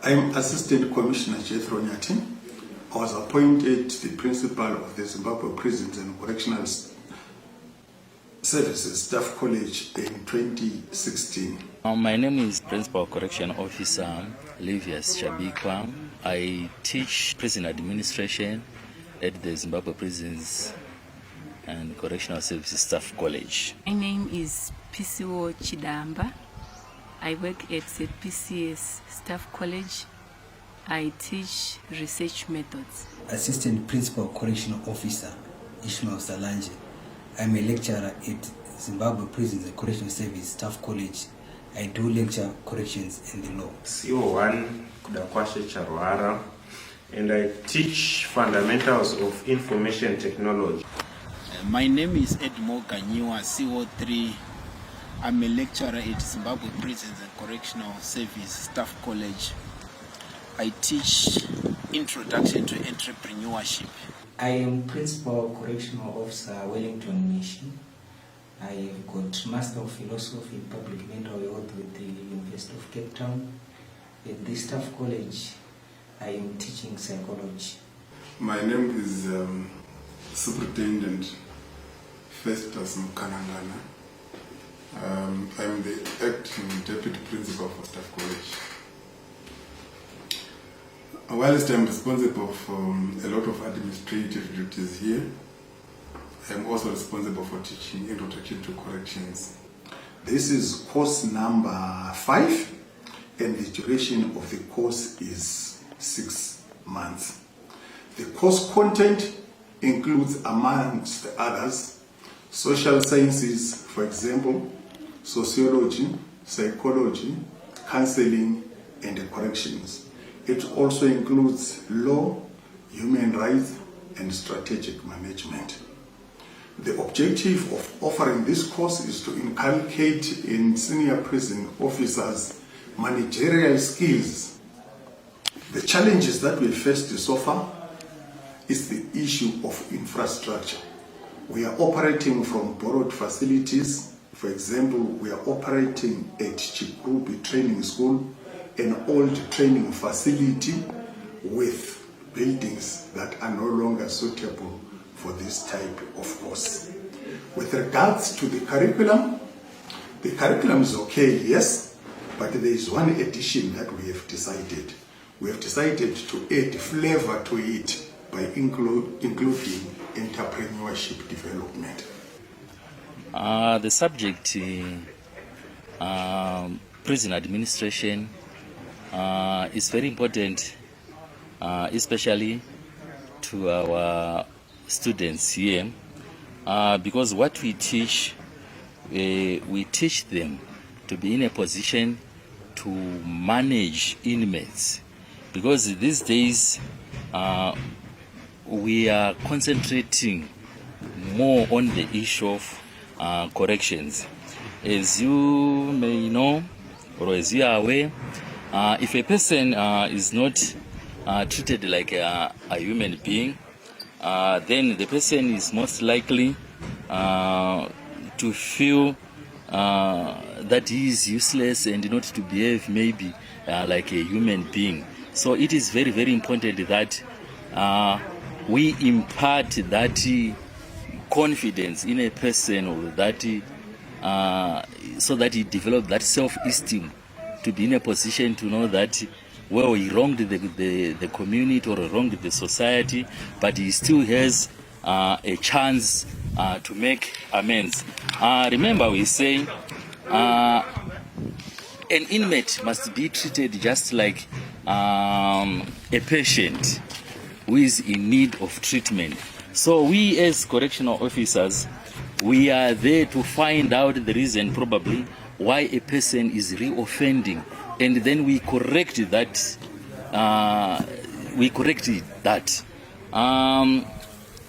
I'm Assistant Commissioner Jethro Nyati. I was appointed the Principal of the Zimbabwe Prisons and Correctional Services Staff College in 2016. My name is Principal Correction Officer Livius Chabikwa. I teach prison administration at the Zimbabwe Prisons and Correctional Services Staff College. My name is PCO Chidamba. I work at ZPCS Staff College. I teach research methods. Assistant Principal Correctional Officer Ishmael Salanje. I'm a lecturer at Zimbabwe Prisons and Correctional Service Staff College. I do lecture corrections and the law. CO1 Kudakwashe Charwara, and I teach fundamentals of information technology. My name is Edmo Ganyiwa, CO3. I'm a lecturer at Zimbabwe Prisons and Correctional Service Staff College. I teach Introduction to Entrepreneurship. I am Principal Correctional Officer Wellington Mishi. I have got Master of Philosophy in Public Mental Health with the University of Cape Town. At the Staff College, I am teaching psychology. My name is Superintendent Festus Mkanangana. I'm the acting Deputy Principal for Staff College. Whilst I'm responsible for a lot of administrative duties here, I'm also responsible for teaching Introduction to Corrections. This is course number 5, and the duration of the course is 6 months. The course content includes, amongst others, social sciences, for example, sociology, psychology, counseling, and corrections. It also includes law, human rights, and strategic management. The objective of offering this course is to inculcate in senior prison officers managerial skills. The challenges that we faced so far is the issue of infrastructure. We are operating from borrowed facilities. For example, we are operating at Chikrubi Training School, an old training facility with buildings that are no longer suitable for this type of course. With regards to the curriculum is okay, yes, but there is one addition that we have decided. We have decided to add flavor to it by including entrepreneurship development. The subject, prison administration, is very important, especially to our students here, because what we teach them to be in a position to manage inmates, because these days we are concentrating more on the issue of corrections. As you may know, or as you are aware, if a person is not treated like a human being, then the person is most likely to feel that he is useless and not to behave maybe like a human being. So it is very, very important that we impart that confidence in a person, or that so that he develops that self-esteem to be in a position to know that, well, he wronged the community or wronged the society, but he still has a chance to make amends. Remember, we say an inmate must be treated just like a patient who is in need of treatment. So we as correctional officers, we are there to find out the reason probably why a person is reoffending, and then we correct that.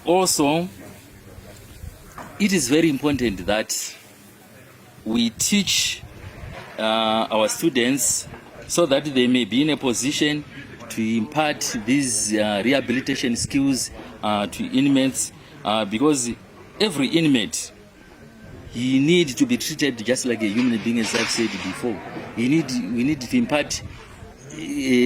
Also, it is very important that we teach our students so that they may be in a position to impart these rehabilitation skills to inmates, because every inmate, he needs to be treated just like a human being, as I've said before. We need to impart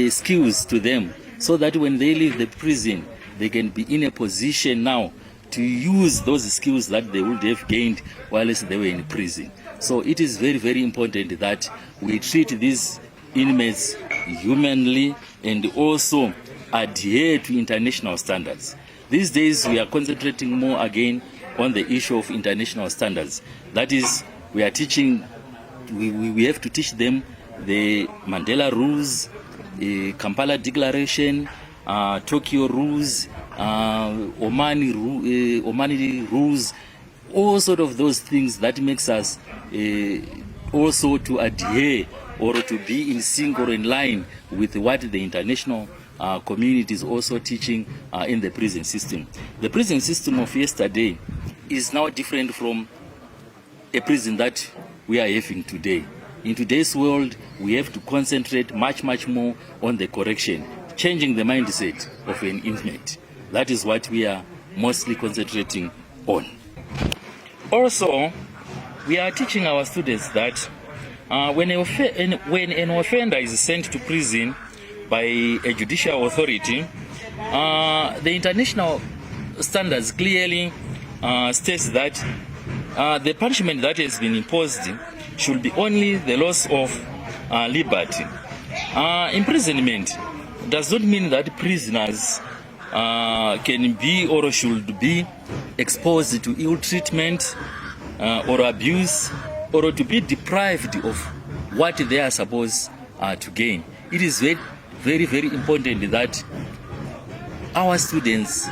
skills to them, so that when they leave the prison, they can be in a position now to use those skills that they would have gained whilst they were in prison. So it is very, very important that we treat these inmates humanly and also adhere to international standards. These days we are concentrating more again on the issue of international standards. That is, we are teaching, we have to teach them the Mandela rules, the Kampala Declaration, Tokyo rules, Omani rules, all sort of those things that makes us also to adhere or to be in sync or in line with what the international community is also teaching in the prison system. The prison system of yesterday is now different from a prison that we are having today. In today's world, we have to concentrate much more on the correction, changing the mindset of an inmate. That is what we are mostly concentrating on. Also, we are teaching our students that when an offender is sent to prison by a judicial authority, the international standards clearly states that the punishment that has been imposed should be only the loss of liberty. Imprisonment does not mean that prisoners can be or should be exposed to ill treatment or abuse, or to be deprived of what they are supposed to gain. It is very, very important that our students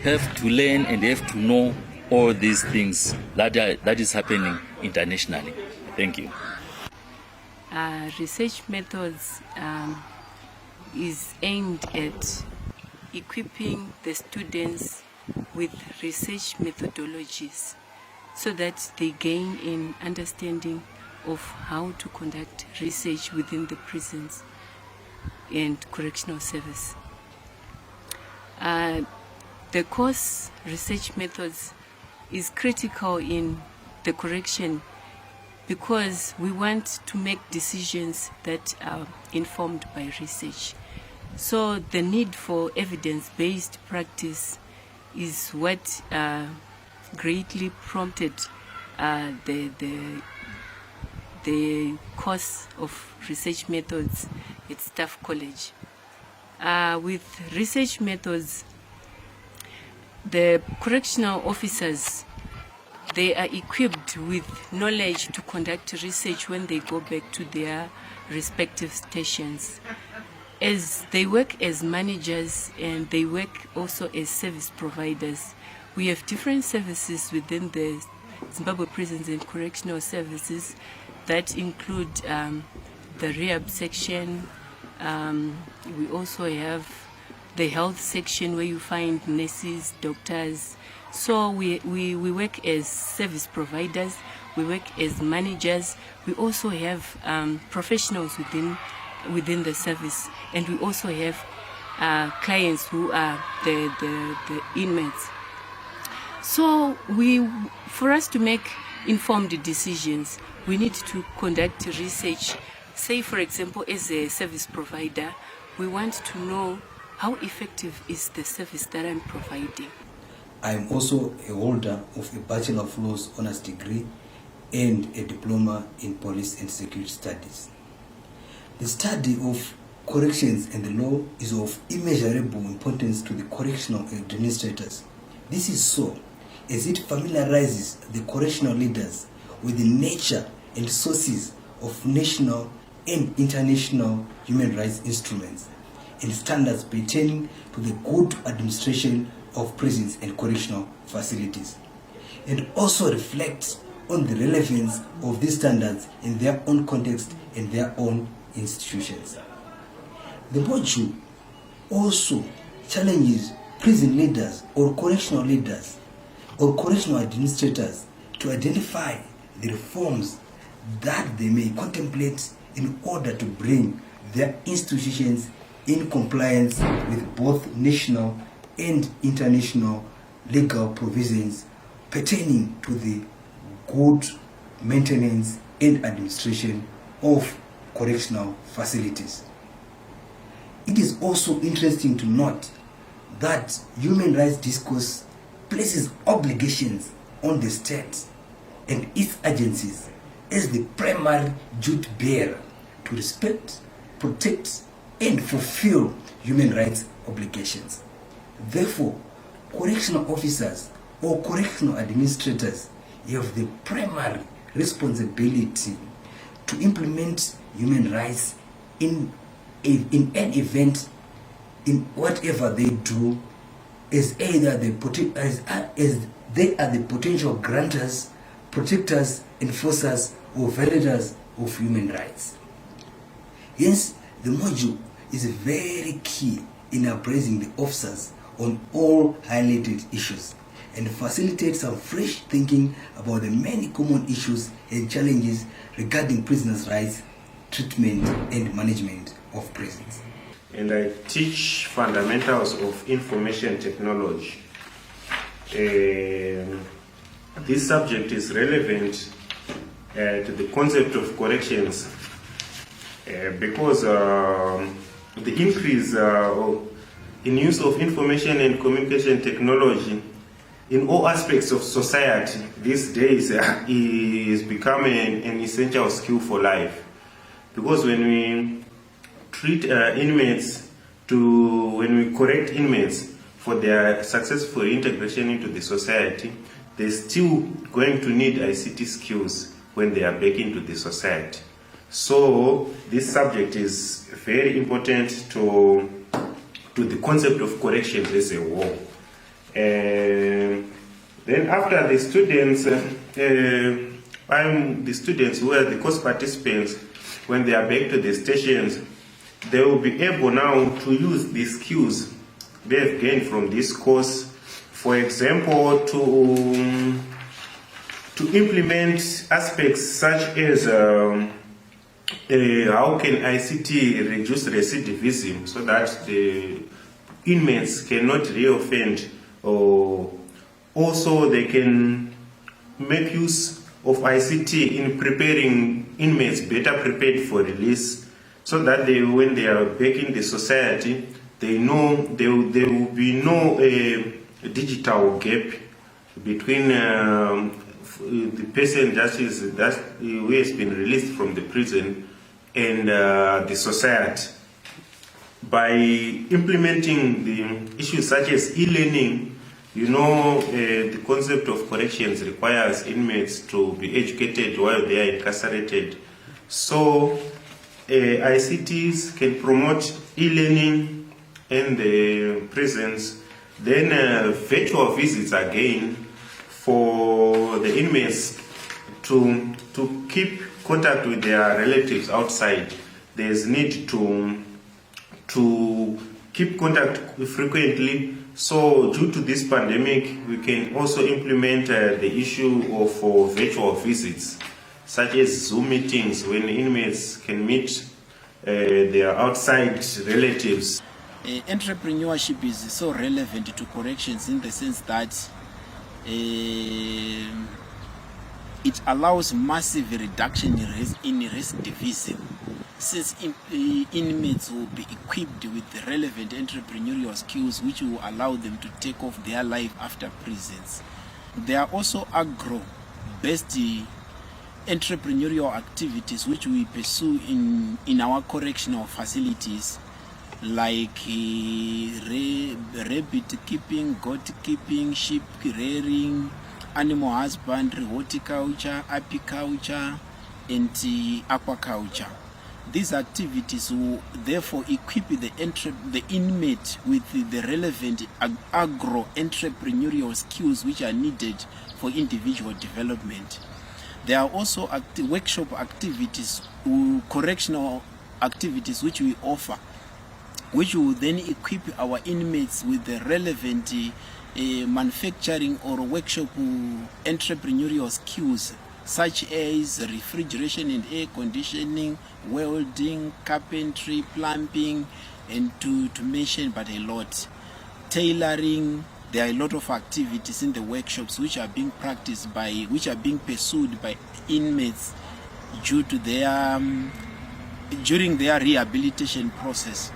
have to learn and have to know all these things that is happening internationally. Thank you. Research methods is aimed at equipping the students with research methodologies so that they gain an understanding of how to conduct research within the prisons and correctional service. The course research methods is critical in the correction because we want to make decisions that are informed by research. So the need for evidence-based practice is what greatly prompted the course of research methods at Staff College. With research methods, the correctional officers, they are equipped with knowledge to conduct research when they go back to their respective stations. As they work as managers and they work also as service providers, we have different services within the Zimbabwe Prisons and Correctional Services that include the rehab section. We also have the health section where you find nurses, doctors. So we work as service providers, we work as managers. We also have professionals within the service, and we also have clients who are the inmates. So for us to make informed decisions, we need to conduct research. Say, for example, as a service provider, we want to know how effective is the service that I'm providing. I am also a holder of a Bachelor of Laws Honours degree and a diploma in Police and Security Studies. The study of corrections and the law is of immeasurable importance to the correctional administrators. This is so as it familiarizes the correctional leaders with the nature and sources of national and international human rights instruments and standards pertaining to the good administration of prisons and correctional facilities, and also reflects on the relevance of these standards in their own context and their own institutions. The module also challenges prison leaders or correctional leaders or correctional administrators to identify the reforms that they may contemplate in order to bring their institutions in compliance with both national and international legal provisions pertaining to the good maintenance and administration of correctional facilities. is also interesting to note that human rights discourse places obligations on the state and its agencies as the primary duty bearer to respect, protect, and fulfill human rights obligations. Therefore, correctional officers or correctional administrators have the primary responsibility to implement human rights in an event, in whatever they do, as either as they are the potential grantors, protectors, enforcers, or validators of human rights. Hence, the module is very key in appraising the officers on all highlighted issues and facilitate some fresh thinking about the many common issues and challenges regarding prisoners' rights, treatment, and management of prisons. And I teach fundamentals of information technology. This subject is relevant to the concept of corrections because the increase in use of information and communication technology in all aspects of society these days is becoming an essential skill for life. Because when we treat inmates when we correct inmates for their successful integration into the society, they're still going to need ICT skills when they are back into the society. So this subject is very important to the concept of corrections as a whole. Then after the students, the students who are the course participants, when they are back to the stations, they will be able now to use the skills they have gained from this course, for example, to implement aspects such as how can ICT reduce recidivism so that the inmates cannot reoffend, or also they can make use of ICT in preparing inmates better prepared for release, so that when they are back in the society, they know there will be no digital gap between the person who has been released from the prison and the society. By implementing the issues such as e-learning, the concept of corrections requires inmates to be educated while they are incarcerated. So ICTs can promote e-learning in the prisons. Then virtual visits again for the inmates to keep contact with their relatives outside. There's need to keep contact frequently. So due to this pandemic, we can also implement the issue of virtual visits, such as Zoom meetings, when inmates can meet their outside relatives. Entrepreneurship is so relevant to corrections in the sense that it allows massive reduction in recidivism, since inmates will be equipped with the relevant entrepreneurial skills which will allow them to take off their life after prisons. There are also AGRO-based entrepreneurial activities which we pursue in our correctional facilities, like rabbit keeping, goat keeping, sheep rearing, animal husbandry, horticulture, apiculture, and aquaculture. These activities will therefore equip the inmate with the relevant agro-entrepreneurial skills which are needed for individual development. There are also workshop activities, correctional activities which we offer, which will then equip our inmates with the relevant manufacturing or workshop entrepreneurial skills, such as refrigeration and air conditioning, welding, carpentry, plumbing, and to mention but a lot. Tailoring. There are a lot of activities in the workshops which are being pursued by inmates due to during their rehabilitation process.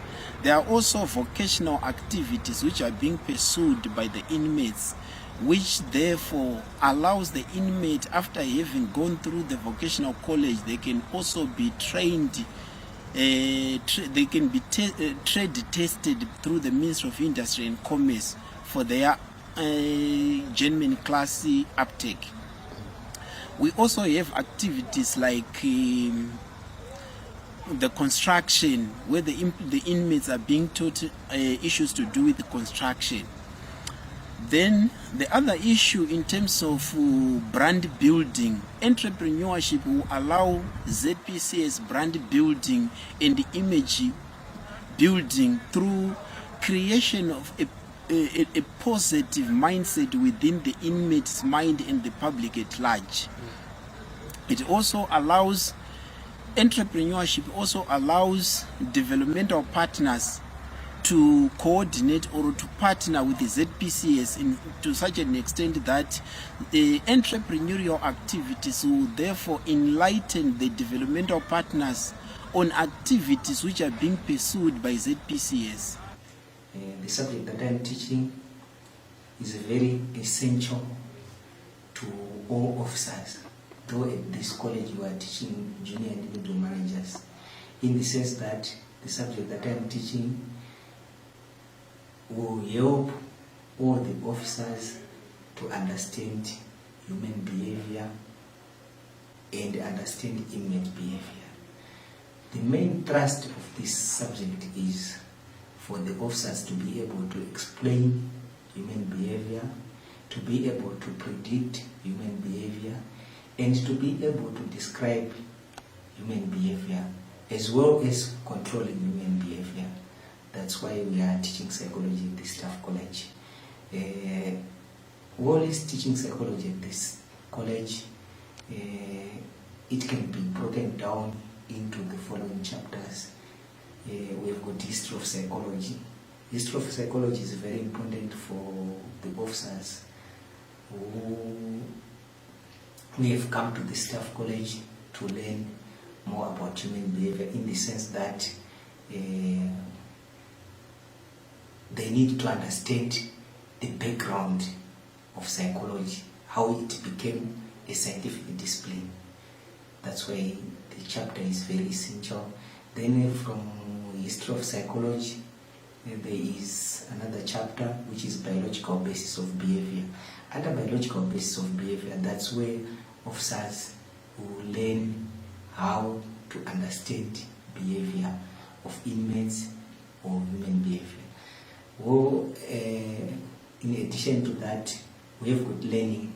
There are also vocational activities which are being pursued by the inmates, which therefore allows the inmate, after having gone through the vocational college, they can also be trained, they can be trade tested through the Ministry of Industry and Commerce for their journeyman class uptake. We also have activities like the construction, where the inmates are being taught issues to do with the construction. Then the other issue in terms of brand building, entrepreneurship will allow ZPCS brand building and image building through creation of a positive mindset within the inmate's mind and the public at large. It also allows entrepreneurship, also allows developmental partners to coordinate or to partner with the ZPCS to such an extent that the entrepreneurial activities will therefore enlighten the developmental partners on activities which are being pursued by ZPCS. The subject that I'm teaching is very essential to all officers, though at this college you are teaching junior individual managers, in the sense that the subject that I'm teaching will help all the officers to understand human behavior and understand inmate behavior. The main thrust of this subject is for the officers to be able to explain human behavior, to be able to predict human behavior, and to be able to describe human behavior, as well as controlling human behavior. That's why we are teaching psychology at the Staff College. While is teaching psychology at this college, it can be broken down into the following chapters. We've got history of psychology. History of psychology is very important for the officers who have come to the Staff College to learn more about human behavior, in the sense that they need to understand the background of psychology, how it became a scientific discipline. That's why the chapter is very essential. Then from history of psychology, there is another chapter which is biological basis of behavior. Under biological basis of behavior, that's where officers will learn how to understand behavior of inmates or human behavior. Well, in addition to that, we have got learning.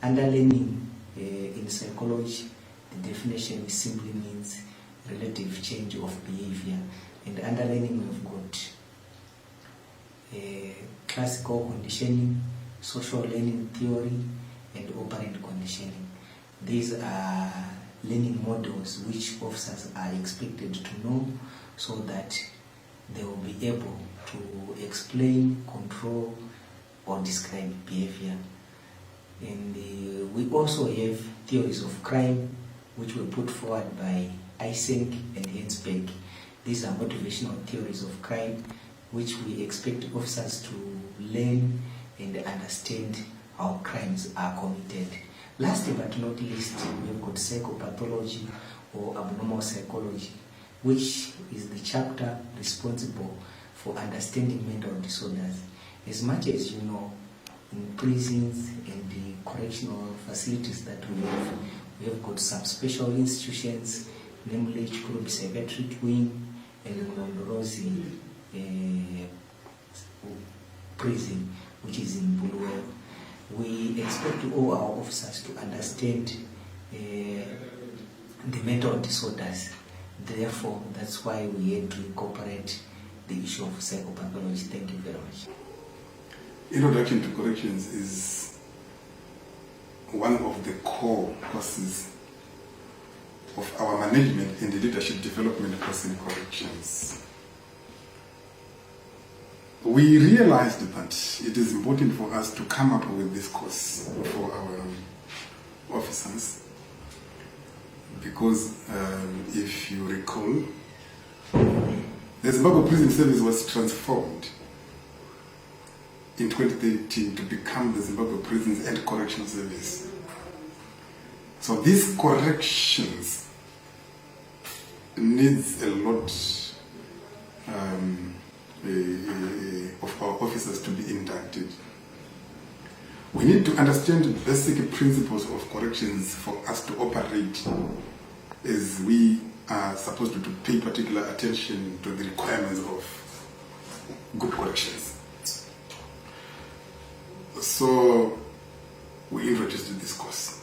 Under learning in psychology, the definition simply means relative change of behavior. And under learning, we've got classical conditioning, social learning theory, and operant conditioning. These are learning models which officers are expected to know, so that they will be able to explain, control, or describe behavior. And we also have theories of crime, which were put forward by Eysenck and Hensberg. These are motivational theories of crime, which we expect officers to learn and understand how crimes are committed. Last but not least, we've got psychopathology or abnormal psychology, which is the chapter responsible for understanding mental disorders. As much as you know, in prisons and the correctional facilities that we have got some special institutions, namely Chikurubi Psychiatric Wing and Mlondolozi Prison, which is in Bulawayo. We expect all our officers to understand the mental disorders. Therefore, that's why we had to incorporate the issue of psychopathology. Thank you very much. Introduction to Corrections is one of the core courses of our management and the leadership development course in corrections. We realized that it is important for us to come up with this course for our officers, because if you recall, The Zimbabwe Prison Service was transformed in 2013 to become the Zimbabwe Prisons and Correctional Service. So these corrections needs a lot of our officers to be inducted. We need to understand the basic principles of corrections for us to operate, as we are supposed to pay particular attention to the requirements of good corrections. So we introduced this course.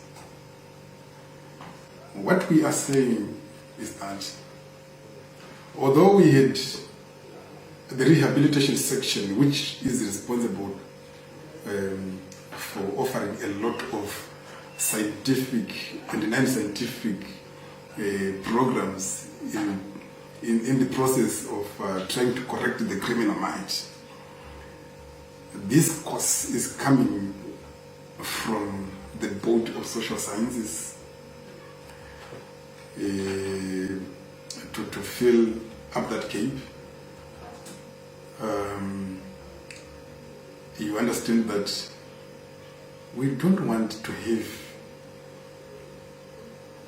What we are saying is that although we had the rehabilitation section, which is responsible for offering a lot of scientific and non-scientific programs in the process of trying to correct the criminal mind, this course is coming from the Board of Social Sciences to fill up that gap. You understand that we don't want to have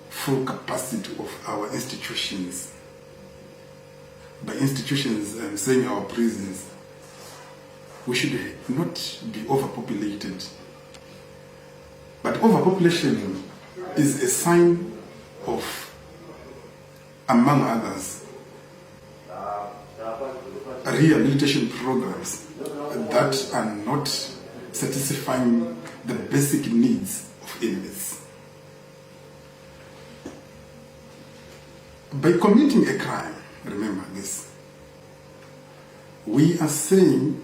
full capacity of our institutions. By institutions, I'm saying our prisons. We should not be overpopulated. But overpopulation is a sign of, among others, rehabilitation programs that are not satisfying the basic needs of inmates. By committing a crime, remember this, we are saying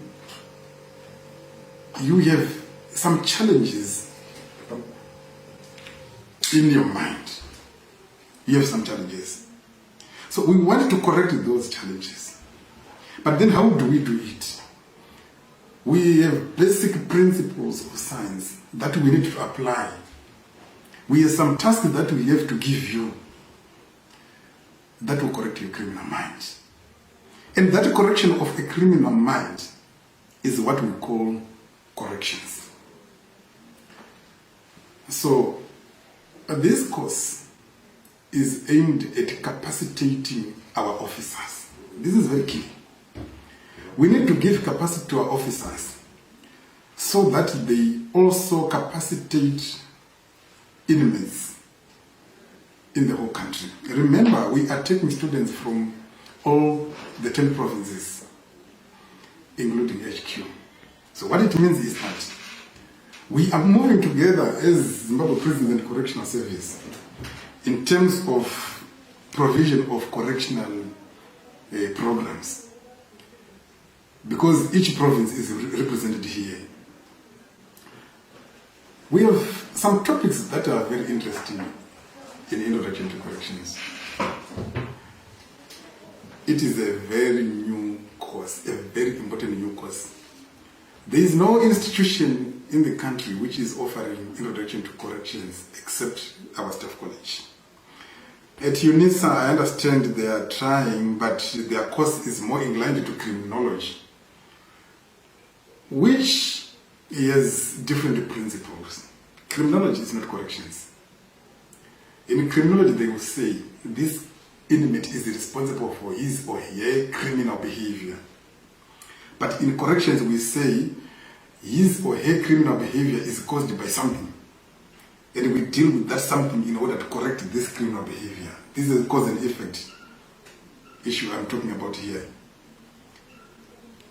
you have some challenges in your mind. You have some challenges. So we want to correct those challenges. But then how do we do it? We have basic principles of science that we need to apply. We have some tasks that we have to give you that will correct your criminal mind. And that correction of a criminal mind is what we call corrections. So this course is aimed at capacitating our officers. This is very key. We need to give capacity to our officers so that they also capacitate inmates in the whole country. Remember, we are taking students from all the 10 provinces, including HQ. So what it means is that we are moving together as Zimbabwe Prisons and Correctional Service in terms of provision of correctional programs, because each province is represented here. We have some topics that are very interesting in Introduction to Corrections. It is a very new course, a very important new course. There is no institution in the country which is offering Introduction to Corrections except our Staff College. At UNISA, I understand they are trying, but their course is more inclined to criminology, which has different principles. Criminology is not corrections. In criminology, they will say this inmate is responsible for his or her criminal behavior. But in corrections, we say his or her criminal behavior is caused by something. And we deal with that something in order to correct this criminal behavior. This is a cause and effect issue I'm talking about here.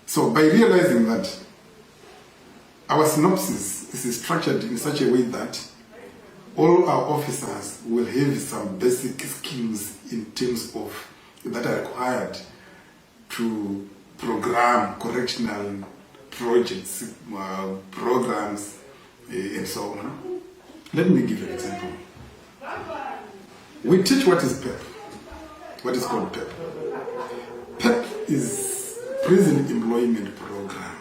So by realizing that our synopsis is structured in such a way that all our officers will have some basic skills in terms of that are required to program correctional projects, programs, and so on. Let me give you an example. We teach what is PEP, what is called PEP. PEP is Prison Employment Program.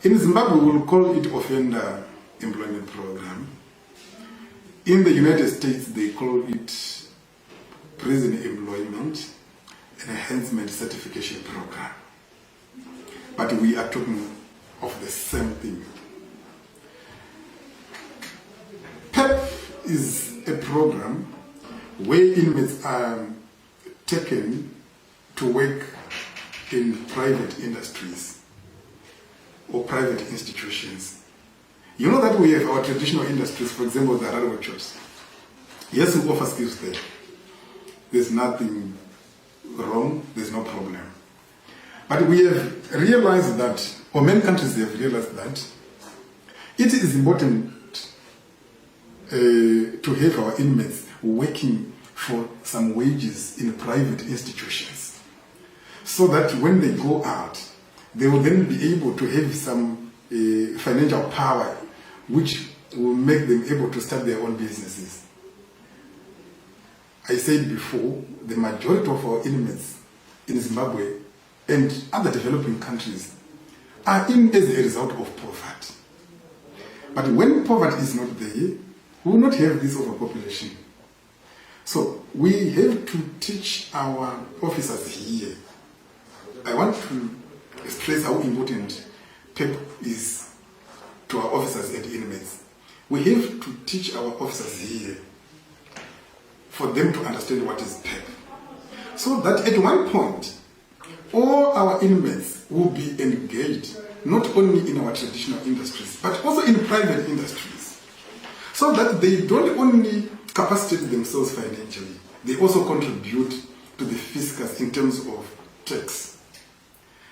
In Zimbabwe, we will call it Offender Employment Program. In the United States, they call it Prison Employment enhancement certification program. But we are talking of the same thing. PEP is a program where inmates are taken to work in private industries or private institutions. You know that we have our traditional industries, for example, the railway workshops. Yes, we offer skills there. There's nothing wrong, there's no problem. But we have realized that, or many countries have realized that, it is important to have our inmates working for some wages in private institutions, so that when they go out, they will then be able to have some financial power which will make them able to start their own businesses. I said before, the majority of our inmates in Zimbabwe and other developing countries are in as a result of poverty. But when poverty is not there, we will not have this overpopulation. So we have to teach our officers here. I want to stress how important PEP is to our officers and inmates. We have to teach our officers here for them to understand what is PEP. So that at one point, all our inmates will be engaged not only in our traditional industries, but also in private industries. So that they don't only capacitate themselves financially, they also contribute to the fiscus in terms of tax.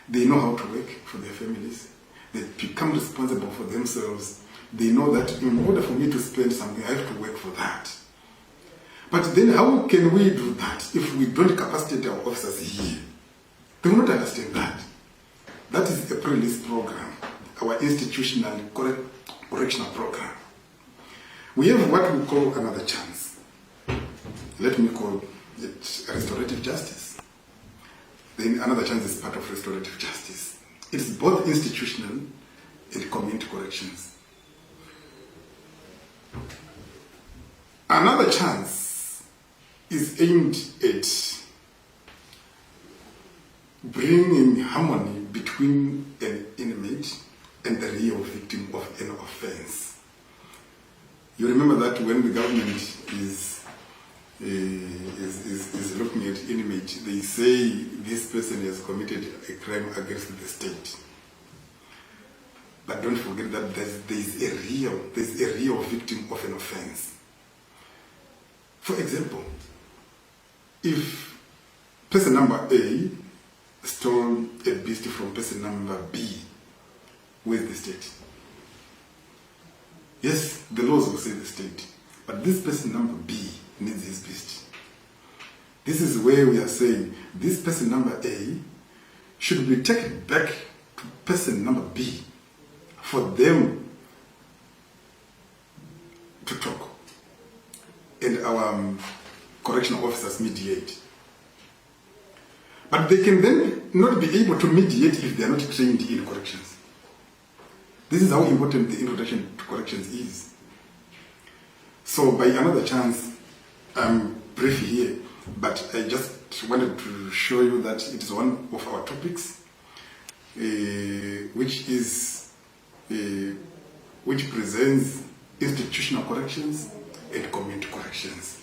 They know how to work for their families. They become responsible for themselves. They know that in order for me to spend something, I have to work for that. But then how can we do that if we don't capacitate our officers here? They will not understand that. That is a pre-release program, our institutional correctional program. We have what we call another chance. Let me call it restorative justice. Then another chance is part of restorative justice. It is both institutional and community corrections. Another chance is aimed at bringing harmony between an inmate and the real victim of an offense. You remember that when the government is looking at inmate, they say this person has committed a crime against the state. But don't forget that there's a real victim of an offense. For example, if person number A stole a beast from person number B, where's the state? Yes, the laws will say the state, but this person number B needs his beast. This is where we are saying this person number A should be taken back to person number B for them to talk, and our correctional officers mediate. But they can then not be able to mediate if they are not trained in corrections. This is how important the introduction to corrections is. So by another chance, I'm brief here, but I just wanted to show you that it is one of our topics, which presents institutional corrections and community corrections.